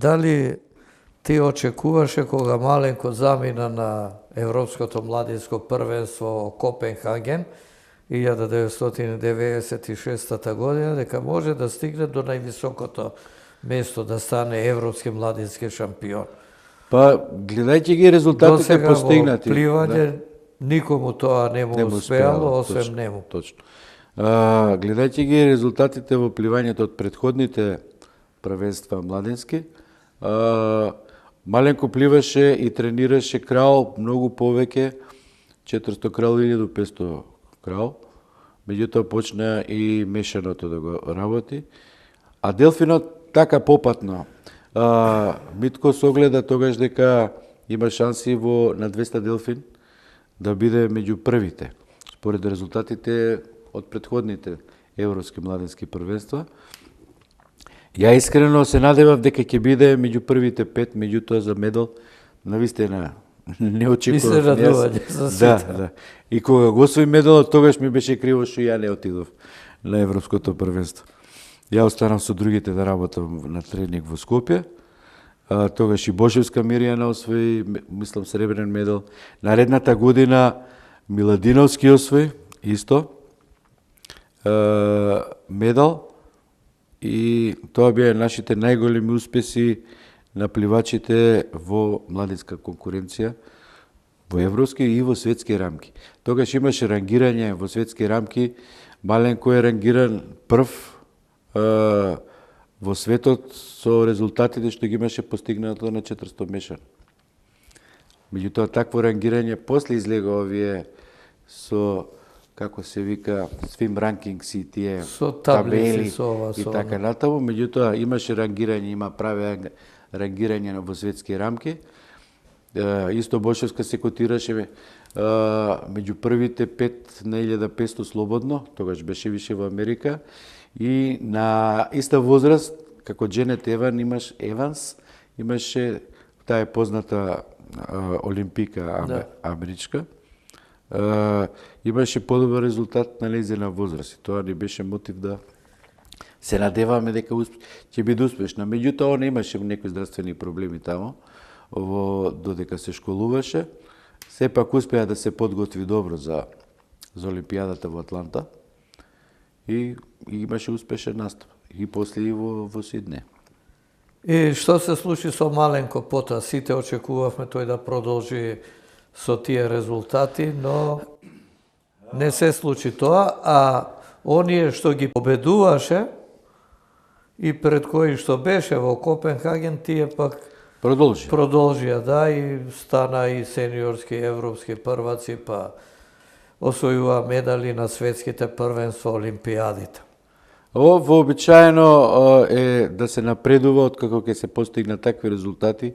Дали ти очекуваше кога маленко замина на Европското младинско првенство Копенхаген 1996 година, дека може да стигне до највисокото место, да стане европски младински шампион? Па, гледајќи ги резултатите постигнати. Во пливање никому тоа не му успеало, освен точно, нему. Точно. Гледајќи ги резултатите во пливањето од претходните првенства младински, маленко пливаше и тренираше крал многу повеќе, 400 крал или до 500 крал. Меѓутоа почна и мешаното да го работи. А делфинот така попатно. Митко согледа тогаш дека има шанси на 200 делфин да биде меѓу првите, според резултатите од претходните европски младински првенства. Ја искрено се надевав дека ќе биде меѓу првите 5, меѓутоа за медал навистина не очекував. И се радување за сите. Да. И кога го освои медалот, тогаш ми беше криво што ја не отидов на европското првенство. Ја останав со другите да работам на тренинг во Скопје. Тогаш и Бошевска Мирјана освои, мислам, сребрен медал. Наредната година Миладиновски освои исто медал. И тоа беа нашите најголеми успеси на пливачите во младинска конкуренција, во европски и во светски рамки. Тогаш имаше рангирање во светски рамки, маленко е рангиран прв во светот со резултатите што ги имаше постигнато на 400 мешан. Меѓутоа, такво рангирање после излега овие со, како се вика, swim rankings и тие со табели со и така натаму. Меѓутоа, имаше рангирање, има прави рангирање во светски рамки. Исто Бошевска се котираше меѓу првите 5 на 1500 слободно, тогаш беше више во Америка. И на иста возраст, како Дженет Еванс, имаше, таа е позната олимпика америчка, имаше подобар резултат на незина возраст. И тоа ни беше мотив да се надеваме дека ќе биде успешна. Меѓутоа, она имаше некои здравствени проблеми тамо, додека се школуваше. Сепак успеа да се подготви добро за Олимпијадата во Атланта и имаше успешен настап. И после и во Сидне. И што се случи со маленко потоа? Сите очекувавме тој да продолжи со тие резултати, но не се случи тоа, а оние што ги победуваше и пред кои што беше во Копенхаген, тие пак продолжија, да, и стана и сениорски европски прваци, па освојува медали на светските првенства, олимпијадите. Вообичаено е да се напредува откако ќе се постигнат такви резултати.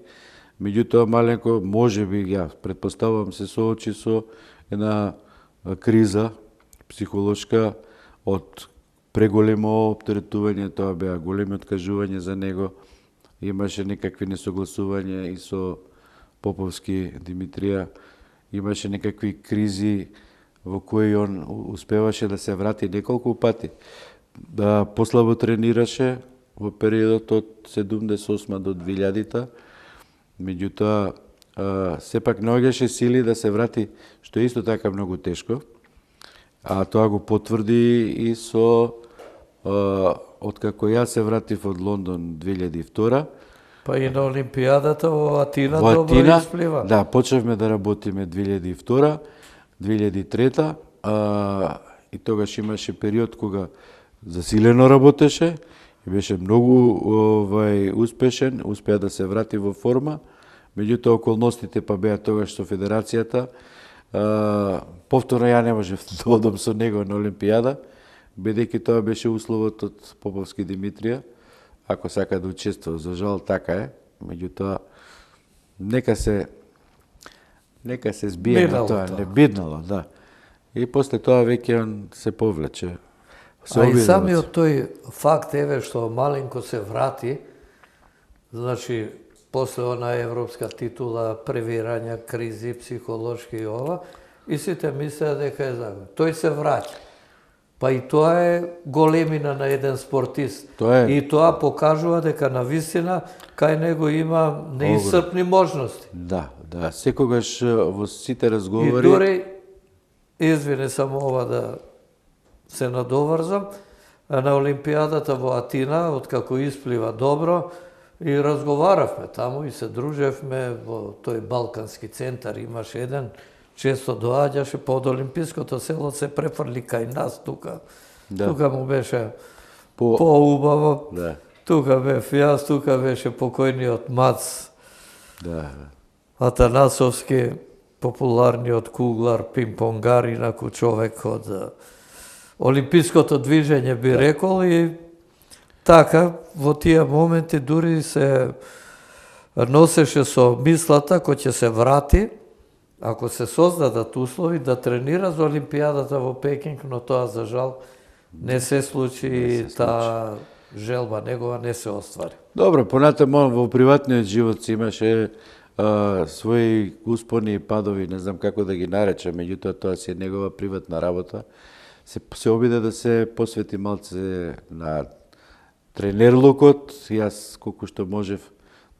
Меѓутоа, маленко, може би, ја предпоставувам, се соочи со една криза психолошка од преголемо оптеретување, тоа беа големи откажување за него. Имаше некакви несогласувања и со Поповски Димитрија. Имаше некакви кризи во кои он успеваше да се врати неколку пати. Да послабо тренираше во периодот од 78 до 2000-та. Меѓутоа, сепак наоѓаше сили да се врати, што е исто така многу тешко. А тоа го потврди и со откако ја се вратив од Лондон 2002. Па и на Олимпијадата во Атина добро исплива. Да, почнавме да работиме 2002, 2003, и тогаш имаше период кога засилено работеше и беше многу успешен, успеа да се врати во форма. Меѓутоа, околностите па беа тогаш со федерацијата. Повторно ја не можев да одам со него на Олимпијада, бидејќи тоа беше условот од Поповски Димитрија, ако сака да учествува. За жал така е, меѓутоа нека се збие на тоа, не биднало, да. И после тоа веќе он се повлече. А и самиот тој факт, еве, што маленко се врати, значи, после она европска титула, превирања, кризи, психолошки и ова, и сите мислеа дека е загубен. Тој се враќа. Па и тоа е големина на еден спортист. Тоа е. И тоа покажува дека на вистина кај него има неисцрпни можности. Да, да, секогаш во сите И разговори дури, извини само ова да се надоврзам, на Олимпијадата во Атина, откако исплива добро, и разговаравме таму и се дружевме во тој Балкански центар, имаше еден, често доаѓаше под Олимпиското село, се префрли кај нас тука. Да. Тука му беше по поубаво. да, Тука бев јас, тука беше покојниот Мац да. Атанасовски, популарниот куглар, пинпонгар, инаку човек од Олимпиското движење би рекол, и така во тие моменти дури се носеше со мислата кој ќе се врати, ако се создадат услови да тренира за Олимпијадата во Пекинг, но тоа за жал не се случи и таа желба негова не се оствари. Добро, понатаму во приватниот живот си имаше своји успони и падови, не знам како да ги наречам, меѓутоа тоа си е негова приватна работа. Се обиде да се посвети малце на тренерлукот, јас колку што можев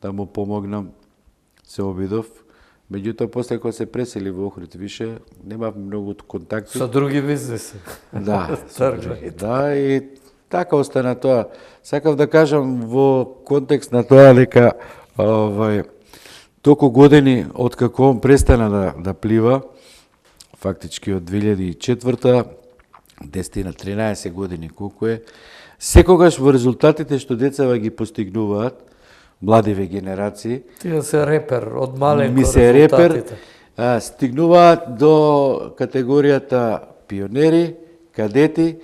да му помогнам, се обидов. Меѓутоа, после кога се пресели во Охрид више, немав многу контакти. Со други бизнеси. Да, да, и така остана тоа. Сакав да кажам во контекст на тоа дека толку години откако он престана да плива, фактички од 2004-та, 10 на 13 години колку е, секогаш во резултатите што децава ги постигнуваат, младиве генерации, Тие се репер, од маленко ми се репер, резултатите. стигнуваат до категоријата пионери, кадети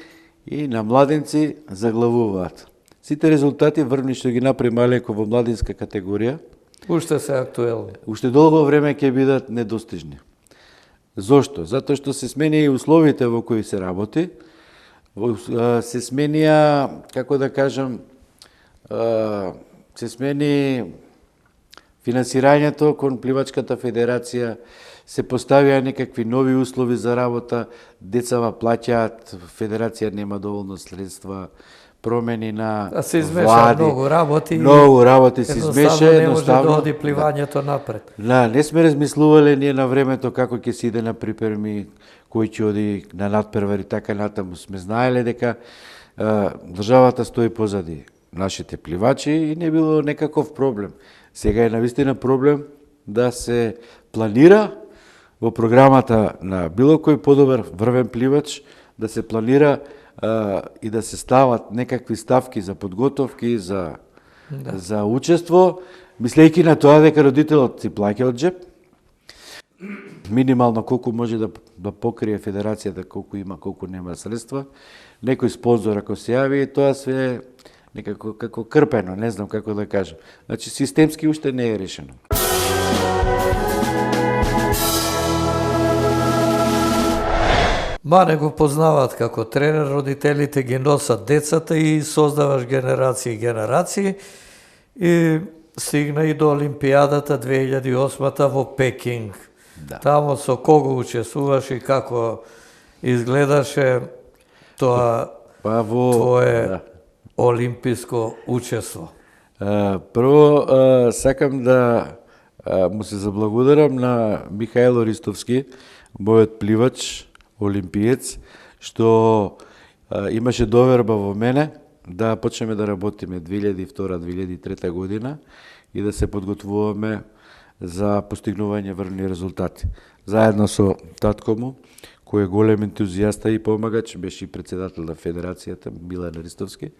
и на младенци заглавуваат. Сите резултати врвни што ги направи маленко во младинска категорија, Уште се актуелни. уште долго време ќе бидат недостижни. Зошто? Затоа што се смени и условите во кои се работи, се сменија, како да кажам, се смени финансирањето кон Пливачката федерација, се поставија некакви нови услови за работа, децава плаќаат, федерација нема доволно средства, промени на А се измеша влади, многу работи. многу работи се измеша, не може да оди пливањето напред. Да, не сме размислувале ние на времето како ќе се иде на припреми, кој ќе оди на надпревари, така натаму. Сме знаеле дека државата стои позади нашите пливачи и не било некаков проблем. Сега е навистина проблем да се планира во програмата на било кој подобар врвен пливач, да се планира и да се стават некакви ставки за подготовки, за учество, мислејќи на тоа дека родителот си плаќа од джеп, минимално колку може да покрие федерацијата, колку има, колку нема средства, некој спонзор ако се јави, тоа све некако како крпено, не знам како да кажам. Значи системски уште не е решено. Мане го познаваат како тренер, родителите ги носат децата и создаваш генерации и генерации. И стигна и до Олимпијадата 2008-та во Пекинг. Да. Тамо со кого учествуваш и како изгледаше тоа твое олимписко учество? Прво, сакам да му се заблагодарам на Михајло Ристовски, мојот пливач, олимпиец, што имаше доверба во мене да почнеме да работиме 2002-2003 година и да се подготвуваме за постигнување врвни резултати. Заедно со татко му, кој е голем ентузијаста и помагач, беше и председател на федерацијата, Милан Ристовски.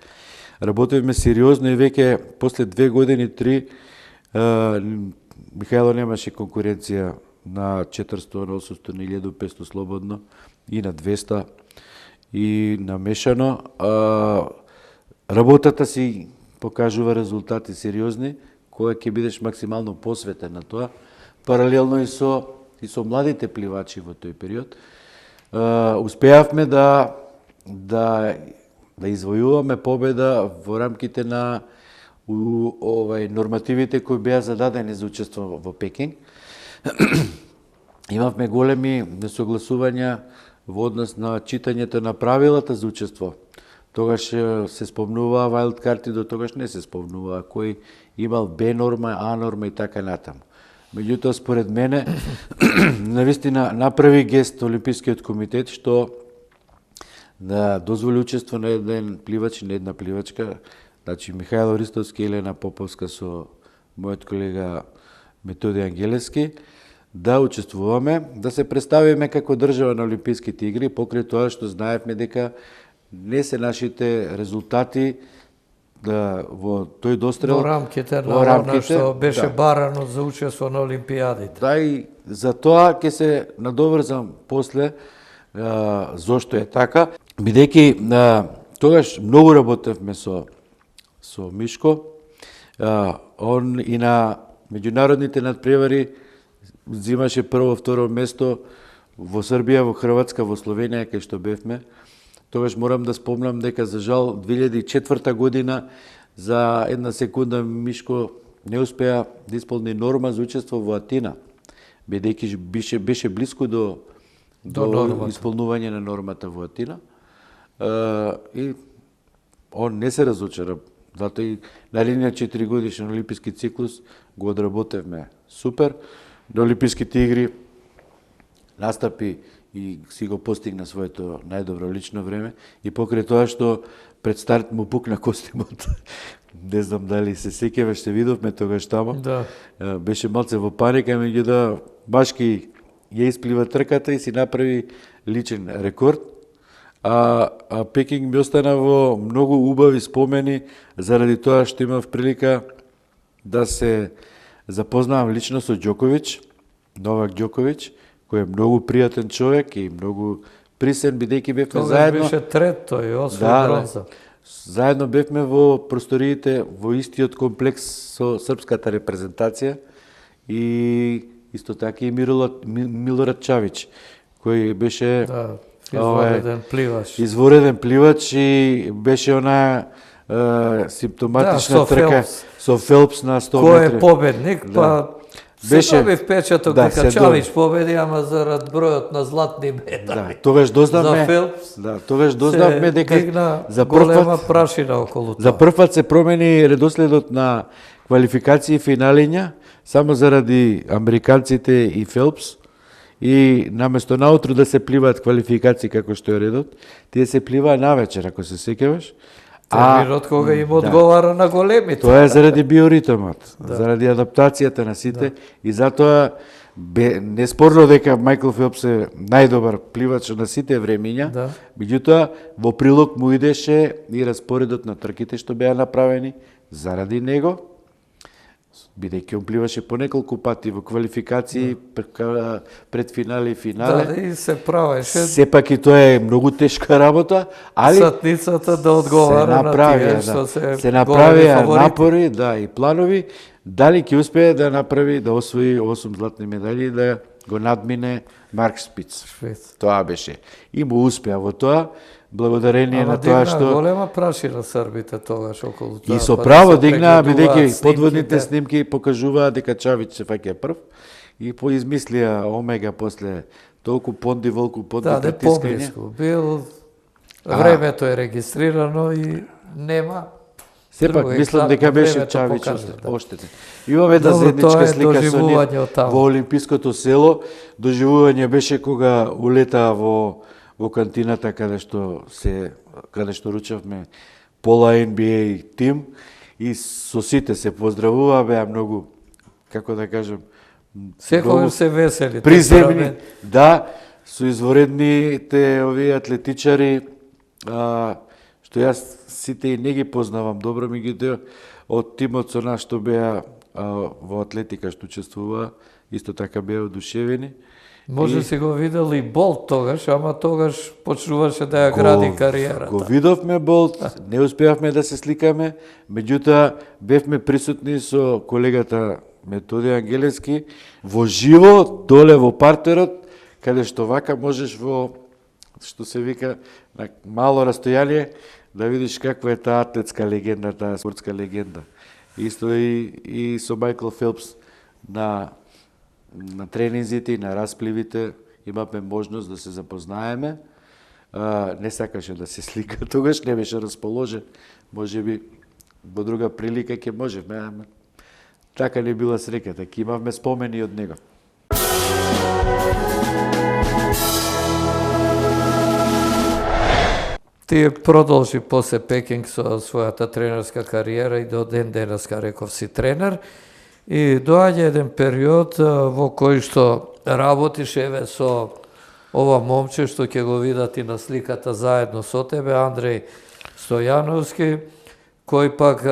Работевме сериозно и веќе после 2 години, 3, Михајло немаше конкуренција на 400, на 800, на 1500 слободно и на 200 и намешано. Работата си покажува резултати сериозни, која ќе бидеш максимално посветен на тоа, паралелно и со младите пливачи во тој период. Успеавме да извојуваме победа во рамките на нормативите кои беа зададени за учество во Пекинг. Имавме големи несогласувања во однос на читањето на правилата за учество. Тогаш се спомнуваа вайлдкарти, до тогаш не се спомнуваа кој имал Б норма, А норма и така натаму. Меѓутоа, според мене, навистина направи гест Олимпискиот комитет, што да дозволи учество на еден пливач и на една пливачка, значи Михајло Ристовски и Елена Поповска со мојот колега Методи Ангелевски, да учествуваме, да се представиме како држава на Олимписките игри, покрај тоа што знаевме дека не се нашите резултати во тој дострел. Во рамките на она што беше барано за учество на Олимпијадите. Да, и за тоа ќе се надоврзам после зошто е така, бидејќи тогаш многу работевме со Мишко, он и на меѓународните надпревари взимаше прво, второ место во Србија, во Хрватска, во Словенија, кај што бевме. Тогаш морам да спомнам дека, за жал, 2004 година за една секунда Мишко не успеа да исполни норма за учество во Атина, бидејќи беше близко до исполнување на нормата во Атина. И он не се разочара. Зато и наредниот 4 годишен олимписки циклус го одработевме супер. До Олимписките игри настапи и си го постигна своето најдобро лично време. И покрај тоа што пред старт му пукна костимот, не знам дали се сеќаваш, ще видовме тогаш тамо. Да. Беше малце во паника, меѓутоа башки ја исплива трката и си направи личен рекорд. А Пекинг ми остана во многу убави спомени заради тоа што имав прилика да се запознавам лично со Ѓоковиќ, Новак Ѓоковиќ, кој е многу пријатен човек и многу присен, бидејќи бевме заедно. Тоа беше трет тој, освој бронза. Заедно бевме во просториите во истиот комплекс со српската репрезентација и исто така и Милорад Чавич, кој беше извореден пливач. Извореден пливач и беше онаа симптоматична трка со Фелпс на 100 метри. Кој е победник, па се прави впечаток дека Чавич победи, ама зарад бројот на златни медали. Тогаш дознавме, за Фелпс, тогаш дознавме дека за голема прашина околу тоа. За прв пат се промени редоследот на квалификации и финалиња само заради американците и Фелпс. И наместо наутро да се пливаат квалификации како што е редот, тие се пливаа навечер, ако се сеќаваш. Терминот кога им одговара на големите. Тоа е заради биоритмот, заради адаптацијата на сите и затоа неспорно дека Мајкл Фелпс е најдобар пливач на сите времиња, меѓутоа во прилог му идеше и распоредот на трките што беа направени заради него, бидејќи он пливаше по неколку пати во квалификации, пред финали и финале. Да, и се правеше. Сепак и тоа е многу тешка работа, али сатницата да одговара на тие што се направија напори, и планови, дали ќе успее да направи, да освои 8 златни медали и да го надмине Марк Шпиц. Тоа беше. И му успеа во тоа, благодарение на тоа што голема прашина србите тогаш околу тоа. И со право дигнаа, бидејќи подводните снимки покажуваат дека Чавич се фаќа прв и поизмислија Омега после толку понди волку понди притискање. Бил времето е регистрирано и нема. Сепак мислам дека беше Чавич оштетен. Имаме да заедничка слика со нив во Олимпиското село. Доживување беше кога улетаа во кантината каде што ручавме пола NBA тим и со сите се поздравуваа, беа многу, како да кажем, секогаш се весели. Приземни, со изворедните овие атлетичари, што јас сите и не ги познавам добро, меѓутоа од тимот со нас што беа во атлетика што учествуваа, исто така беа одушевени. Може си го видел и Болт тогаш, ама тогаш почнуваше да ја гради кариерата. Го видовме Болт, не успеавме да се сликаме, меѓутоа бевме присутни со колегата Методи Ангелевски во живо доле во партерот, каде што вака можеш во, што се вика, на мало растојание да видиш каква е таа атлетска легенда, таа спортска легенда. Исто и со Мајкл Фелпс на тренинзите и на распливите имавме можност да се запознаеме. Не сакаше да се слика, тогаш не беше расположен. Може би во друга прилика ќе можеме, ама така не била среќата, ќе имавме спомени од него. Ти продолжи после Пекинг со својата тренерска кариера и до ден денеска реков си тренер. И доаѓа еден период во кој што работиш еве со ова момче што ќе го видат и на сликата заедно со тебе, Андреј Стојановски, кој пак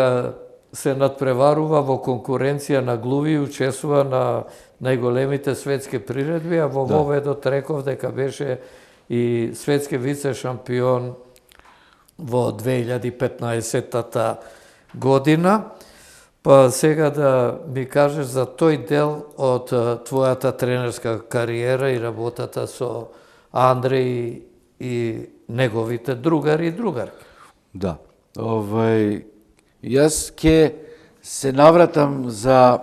се надпреварува во конкуренција на глуви и учествува на најголемите светски приредби, а во воведот реков дека беше и светски вице шампион во 2015 година. Па сега да ми кажеш за тој дел од твојата тренерска кариера и работата со Андреј и неговите другари и другарки. Да. Јас ќе се навратам за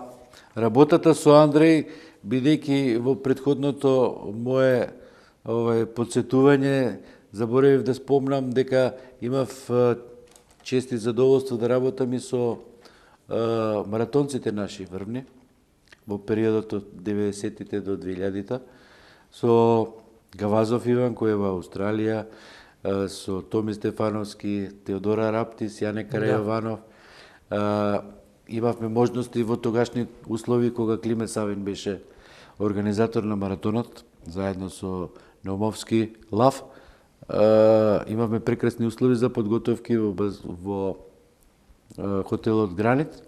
работата со Андреј, бидејќи во претходното мое подсетување заборавив да спомнам дека имав чест и задоволство да работам и со маратонците наши врвни во периодот од 90-тите до 2000-та, со Гавазов Иван кој е во Австралија, со Томи Стефановски, Теодора Раптис, Јане Карајованов. Имавме можности во тогашни услови кога Климе Савин беше организатор на маратонот, заедно со Наумовски Лав. Имавме прекрасни услови за подготовки во хотелот Гранит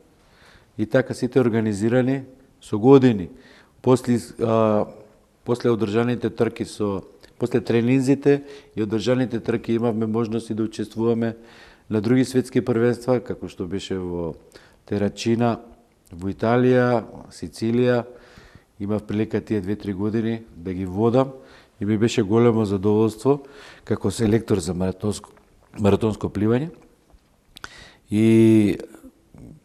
и така сите организирани со години. После одржаните трки после тренинзите и одржаните трки имавме можности да учествуваме на други светски првенства, како што беше во Терачина, во Италија, Сицилија. Имав прилика тие 2-3 години да ги водам и ми беше големо задоволство како селектор за маратонско пливање. И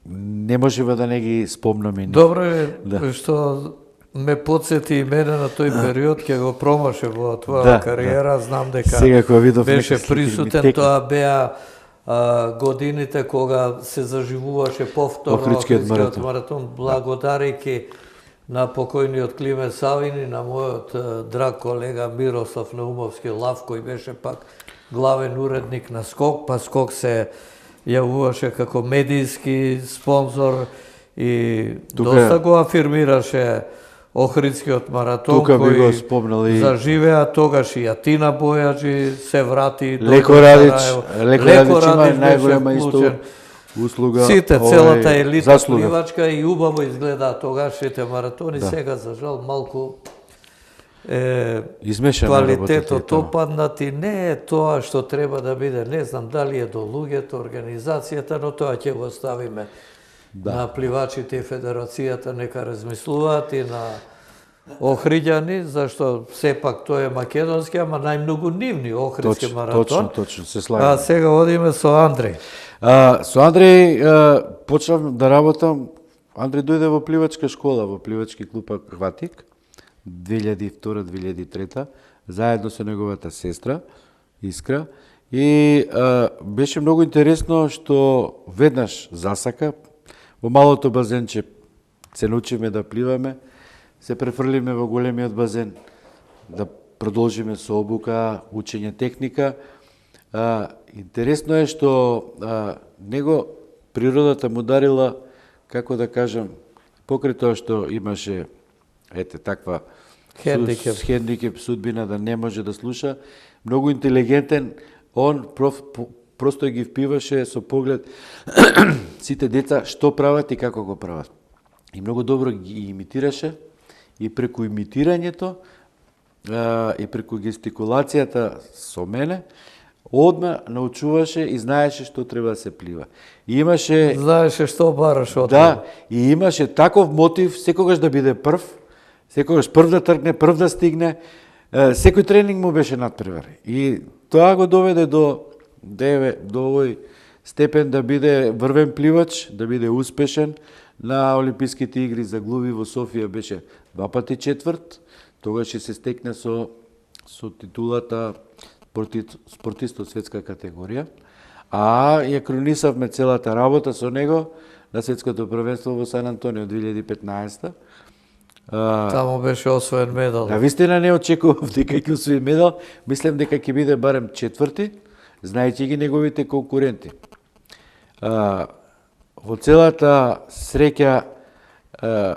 не можеме да не ги спомнаме. Добро е што ме подсети и мене на тој период, ќе го промаше во твоја кариера, знам дека сега кога видов беше присутен, тоа беа годините кога се заживуваше повторно Охридскиот маратон, благодарејќи на покојниот Климе Савин и на мојот драг колега Мирослав Наумовски Лав, кој беше пак главен уредник на Скок, па Скок се јавуваше како медијски спонзор и доста го афирмираше Охридскиот маратон, кој заживеа тогаш и Атина Бојаджи се врати. Леко Радич има најголема услуга. Сите, целата елита пливачка и убаво изгледа тогашните маратони, сега за жал малку квалитетот опаднати, не е тоа што треба да биде, не знам дали е до луѓето, организацијата, но тоа ќе го оставиме на пливачите и федерацијата, нека размислуваат и на Охриѓани, зашто сепак тој е македонски, ама најмногу нивни Охридски маратон. Точно, се слагам. А сега одиме со Андреј. Со Андреј почнав да работам. Андреј дојде во пливачка школа, во пливачки клуб Акватик, 2002-2003, заедно со неговата сестра, Искра. И беше многу интересно што веднаш засака, во малото базенче се научиме да пливаме, се префрлиме во големиот базен, да продолжиме со обука, учење техника. Интересно е што него природата му дарила, како да кажам, покрај тоа што имаше таква хендикеп судбина да не може да слуша, многу интелигентен, он просто ги впиваше со поглед сите деца што прават и како го прават. И многу добро ги имитираше и преку имитирањето и преку гестикулацијата со мене одма научуваше и знаеше што треба да се плива. И имаше знаеше што бараш од да, и имаше таков мотив секогаш да биде прв, секогаш прв да тргне, прв да стигне. Секој тренинг му беше надпревар. И тоа го доведе до овој степен да биде врвен пливач, да биде успешен. На Олимписките игри за глуви во Софија беше 2 пати четврт, тогаш ќе се стекне со титулата спортист од светска категорија, а ја кронисавме целата работа со него на светското првенство во Сан Антонио 2015. Таму беше освоен медал. На вистина не очекував дека ќе освои медал, мислам дека ќе биде барем четврти, знаејќи ги неговите конкуренти. Во целата среќа,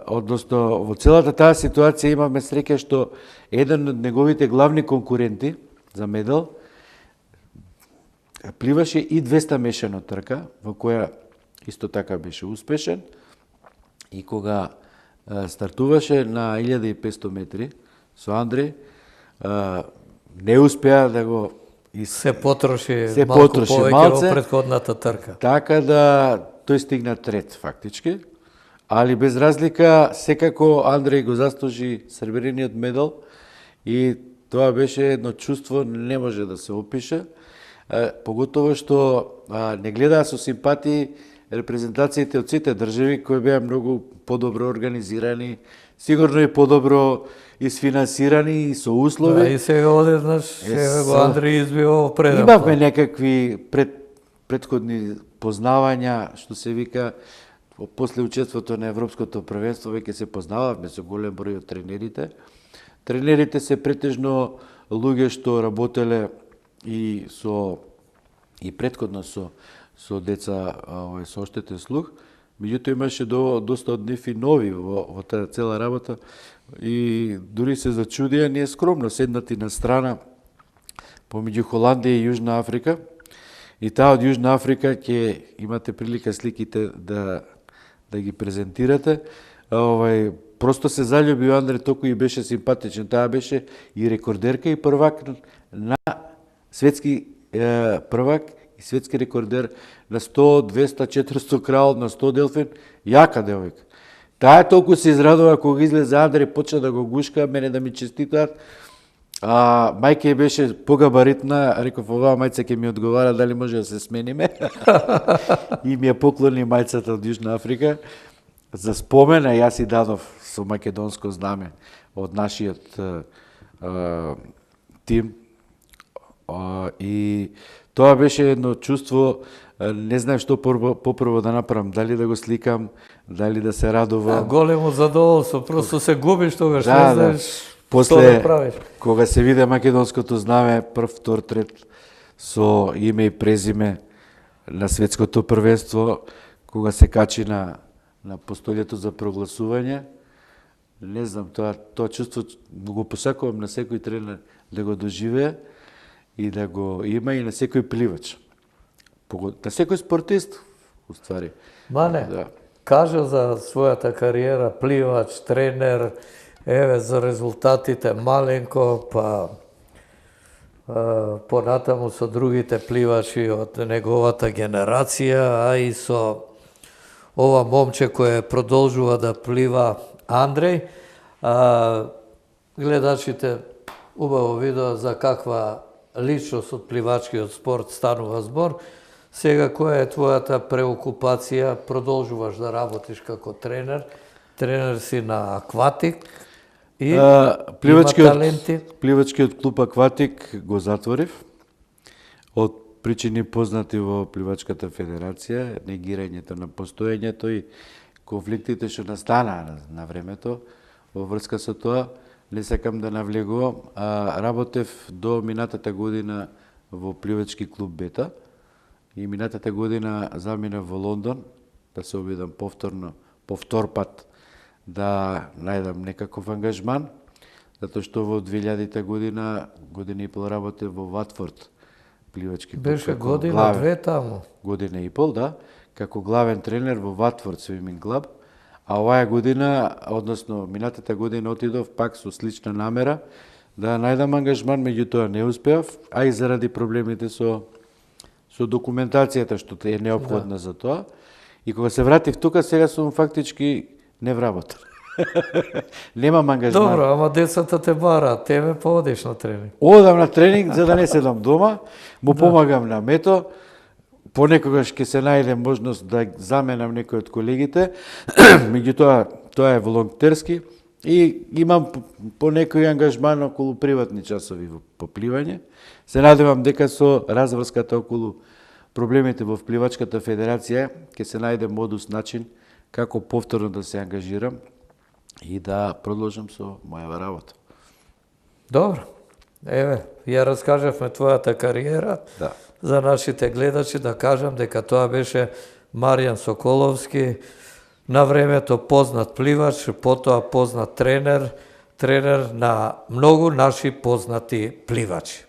односно во целата таа ситуација имаме среќа што еден од неговите главни конкуренти за медал пливаше и 200 мешано трка, во која исто така беше успешен, и кога стартуваше на 1500 метри со Андреј, не успеа да го Се потроши се малку потроши повеќе малце, во претходната трка. така да тој стигна трет фактички, али без разлика секако Андреј го заслужи сребрениот медал и тоа беше едно чувство не може да се опише, поготово што не гледаа со симпатии репрезентациите од сите држави кои беа многу подобро организирани, сигурно и подобро исфинансирани и со услови. И сега одеднаш сега го Андреј избива преден. Имавме некакви предходни познавања, што се вика, после учеството на Европското првенство веќе се познававме со голем број од тренерите. Тренерите се претежно луѓе што работеле и претходно со деца со оштетен слух, меѓутоа имаше доста од нив и нови во таа цела работа и дури се зачудија, ние скромно седнати на страна помеѓу Холандија и Јужна Африка, и таа од Јужна Африка ќе имате прилика сликите да ги презентирате. Просто се залюби Андреј, толку и беше симпатичен. Таа беше и рекордерка и првак на светски првак и светски рекордер на 100, 200, 400 крал, на 100 делфин, јака девојка. Таа толку се израдува кога излезе Андреј, почна да го гушка, мене да ми честитаат. Мајка беше погабаритна, реков, оваа мајца ќе ми одговара дали може да се смениме. И ми ја поклони мајцата од Јужна Африка. За спомен, јас и дадов со македонско знаме од нашиот тим. И тоа беше едно чувство, не знаев што попрво да направам, дали да го сликам, дали да се радувам. Големо задоволство, просто се губиш тогаш, не знаеш што да правиш. Кога се виде македонското знаме, прв, втор, трет, со име и презиме на светското првенство, кога се качи на постолјето за прогласување, не знам, тоа чувство го посакувам на секој тренер да го доживее и да го има и на секој пливач. На секој спортист, уствари. Мане, кажа за својата кариера, пливач, тренер, еве за резултатите маленко, па понатаму со другите пливачи од неговата генерација, а и со ова момче кое продолжува да плива, Андреј. Гледачите убаво видео за каква личност од пливачкиот спорт станува збор. Сега, која е твојата преокупација? Продолжуваш да работиш како тренер? Тренер си на Акватик и има таленти? Пливачкиот клуб Акватик го затворив од причини познати во Пливачката федерација, негирањето на постоењето и конфликтите што настанаа на времето во врска со тоа. Не сакам да навлегувам, работев до минатата година во Пливачки клуб Бета и минатата година заминав во Лондон да се обидам повтор пат да најдам некаков ангажман, затоа што во 2000 година и пол работев во Ватфорд Пливачки клуб. Беше година, две таму. Година и пол, да, како главен тренер во Ватфорд Swimming Club. А оваа година, односно минатата година отидов пак со слична намера да најдам ангажман, меѓутоа не успеав, а и заради проблемите со документацијата што е неопходна за тоа. И кога се вратив тука, сега сум фактички не вработен. Немам ангажман. Добро, ама децата те бараат, тебе поводиш на тренинг. Одам на тренинг за да не седам дома, му помагам на Мето, понекогаш ќе се најде можност да заменам некој од колегите, меѓутоа тоа е волонтерски И имам по некој ангажман околу приватни часови по пливање. Се надевам дека со разврската околу проблемите во Пливачката федерација ќе се најде модус, начин како повторно да се ангажирам и да продолжам со мојава работа. Добро. Еве, ја раскажавме твојата кариера. Да. За нашите гледачи да кажам дека тоа беше Маријан Соколовски, на времето познат пливач, потоа познат тренер на многу наши познати пливачи.